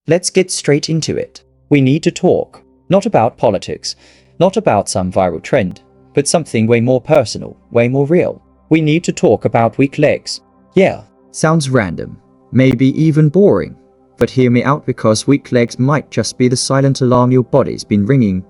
let's get straight into it. We need to talk, not about politics, not about some viral trend, but something way more personal, way more real. We need to talk about weak legs. Yeah, sounds random, maybe even boring, but hear me out, because weak legs might just be the silent alarm your body's been ringing,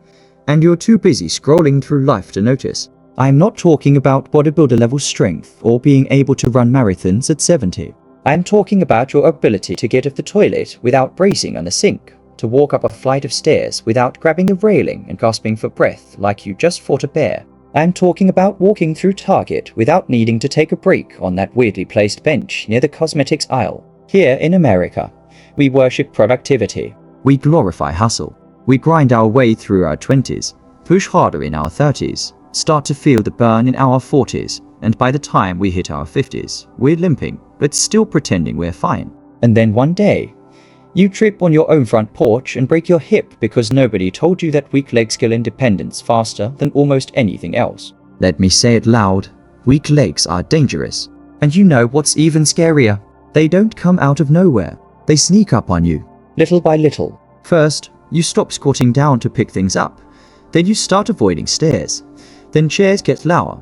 and you're too busy scrolling through life to notice. I'm not talking about bodybuilder level strength or being able to run marathons at 70. I'm talking about your ability to get off the toilet without bracing on the sink, to walk up a flight of stairs without grabbing a railing and gasping for breath like you just fought a bear. I'm talking about walking through Target without needing to take a break on that weirdly placed bench near the cosmetics aisle. Here in America, we worship productivity. We glorify hustle. We grind our way through our 20s, push harder in our 30s, start to feel the burn in our 40s, and by the time we hit our 50s, we're limping, but still pretending we're fine. And then one day, you trip on your own front porch and break your hip because nobody told you that weak legs kill independence faster than almost anything else. Let me say it loud, weak legs are dangerous. And you know what's even scarier? They don't come out of nowhere. They sneak up on you, little by little. First, you stop squatting down to pick things up. Then you start avoiding stairs. Then chairs get lower.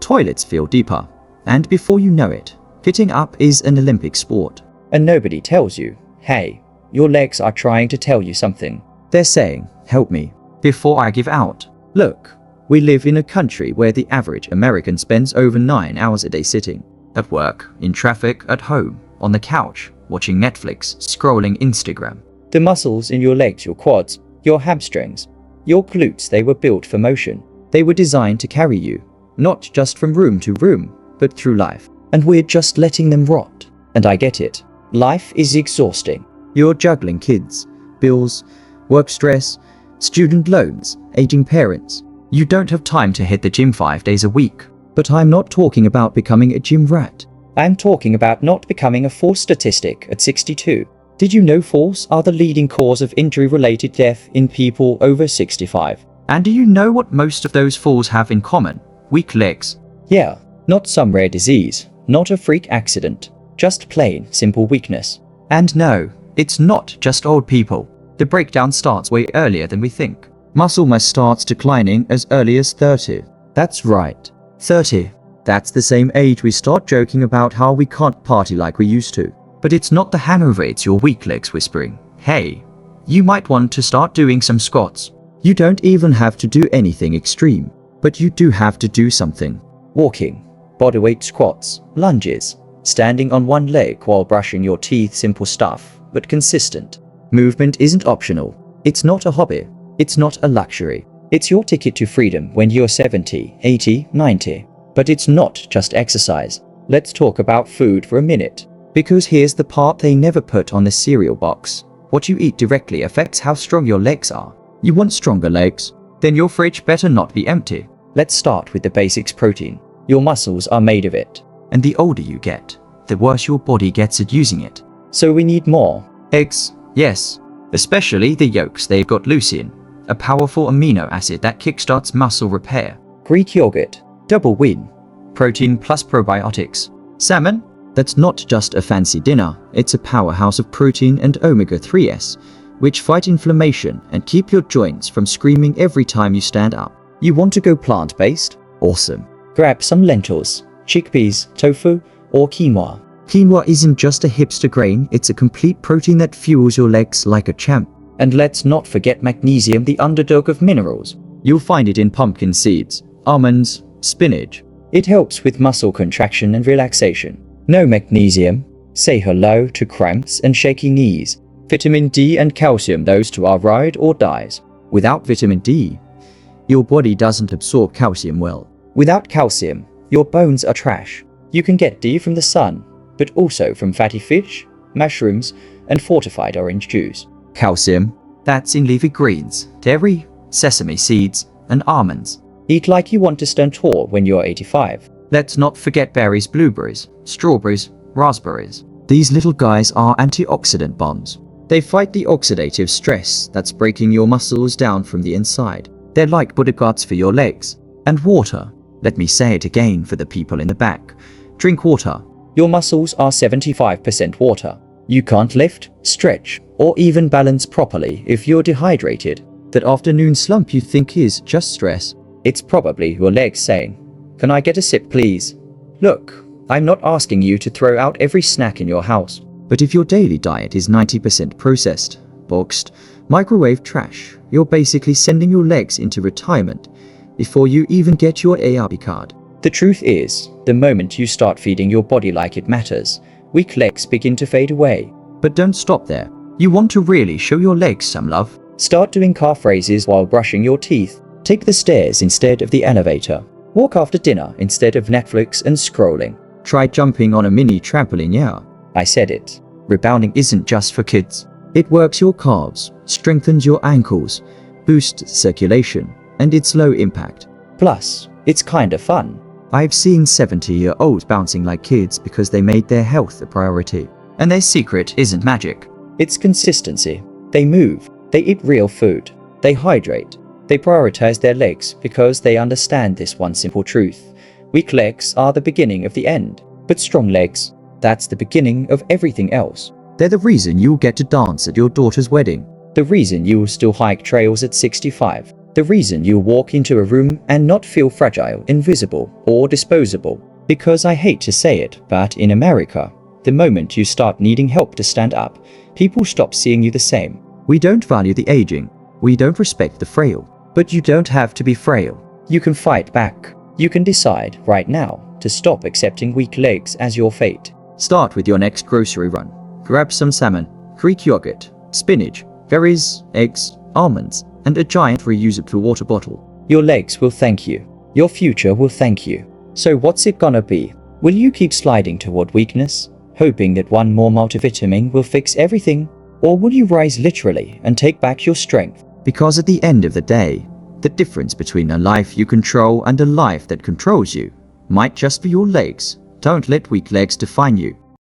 Toilets feel deeper. And before you know it, getting up is an Olympic sport. And nobody tells you, hey, your legs are trying to tell you something. They're saying, help me, before I give out. Look, we live in a country where the average American spends over 9 hours a day sitting. At work, in traffic, at home, on the couch, watching Netflix, scrolling Instagram. The muscles in your legs, your quads, your hamstrings, your glutes, they were built for motion. They were designed to carry you, not just from room to room, but through life. And we're just letting them rot. And I get it. Life is exhausting. You're juggling kids, bills, work stress, student loans, aging parents. You don't have time to hit the gym 5 days a week. But I'm not talking about becoming a gym rat. I'm talking about not becoming a false statistic at 62. Did you know falls are the leading cause of injury-related death in people over 65? And do you know what most of those falls have in common? Weak legs. Yeah, not some rare disease, not a freak accident, just plain, simple weakness. And no, it's not just old people. The breakdown starts way earlier than we think. Muscle mass starts declining as early as 30. That's right, 30. That's the same age we start joking about how we can't party like we used to. But it's not the hangover, it's your weak legs whispering, hey, you might want to start doing some squats. You don't even have to do anything extreme, but you do have to do something. Walking, bodyweight squats, lunges, standing on one leg while brushing your teeth, simple stuff, but consistent. Movement isn't optional. It's not a hobby. It's not a luxury. It's your ticket to freedom when you're 70, 80, 90. But it's not just exercise. Let's talk about food for a minute. Because here's the part they never put on the cereal box. What you eat directly affects how strong your legs are. You want stronger legs? Then your fridge better not be empty. Let's start with the basics. Protein. Your muscles are made of it. And the older you get, the worse your body gets at using it. So we need more. Eggs, yes. Especially the yolks. They've got leucine, a powerful amino acid that kickstarts muscle repair. Greek yogurt. Double win. Protein plus probiotics. Salmon? That's not just a fancy dinner, it's a powerhouse of protein and omega-3s, which fight inflammation and keep your joints from screaming every time you stand up. You want to go plant-based? Awesome. Grab some lentils, chickpeas, tofu, or quinoa. Quinoa isn't just a hipster grain, it's a complete protein that fuels your legs like a champ. And let's not forget magnesium, the underdog of minerals. You'll find it in pumpkin seeds, almonds, spinach. It helps with muscle contraction and relaxation. No magnesium? Say hello to cramps and shaky knees. Vitamin D and calcium, those two are ride or dies. Without vitamin D, your body doesn't absorb calcium well. Without calcium, your bones are trash. You can get D from the sun, but also from fatty fish, mushrooms, and fortified orange juice. Calcium, that's in leafy greens, dairy, sesame seeds, and almonds. Eat like you want to stand tall when you're 85. Let's not forget berries, blueberries, strawberries, raspberries. These little guys are antioxidant bombs. They fight the oxidative stress that's breaking your muscles down from the inside. They're like bodyguards for your legs. And water. Let me say it again for the people in the back. Drink water. Your muscles are 75% water. You can't lift, stretch, or even balance properly if you're dehydrated. That afternoon slump you think is just stress. It's probably your legs saying, "Can I get a sip, please?" Look, I'm not asking you to throw out every snack in your house. But if your daily diet is 90% processed, boxed, microwave trash, you're basically sending your legs into retirement before you even get your ARB card. The truth is, the moment you start feeding your body like it matters, weak legs begin to fade away. But don't stop there. You want to really show your legs some love? Start doing calf raises while brushing your teeth. Take the stairs instead of the elevator. Walk after dinner instead of Netflix and scrolling. Try jumping on a mini trampoline. Yeah, I said it. Rebounding isn't just for kids. It works your calves, strengthens your ankles, boosts circulation, and it's low impact. Plus, it's kinda fun. I've seen 70-year-olds bouncing like kids because they made their health a priority. And their secret isn't magic. It's consistency. They move. They eat real food. They hydrate. They prioritize their legs because they understand this one simple truth. Weak legs are the beginning of the end. But strong legs, that's the beginning of everything else. They're the reason you'll get to dance at your daughter's wedding. The reason you'll still hike trails at 65. The reason you'll walk into a room and not feel fragile, invisible, or disposable. Because I hate to say it, but in America, the moment you start needing help to stand up, people stop seeing you the same. We don't value the aging. We don't respect the frail. But you don't have to be frail. You can fight back. You can decide right now to stop accepting weak legs as your fate. Start with your next grocery run. Grab some salmon, Greek yogurt, spinach, berries, eggs, almonds, and a giant reusable water bottle. Your legs will thank you. Your future will thank you. So what's it gonna be? Will you keep sliding toward weakness, hoping that one more multivitamin will fix everything? Or will you rise literally and take back your strength? Because at the end of the day, the difference between a life you control and a life that controls you might just be your legs. Don't let weak legs define you.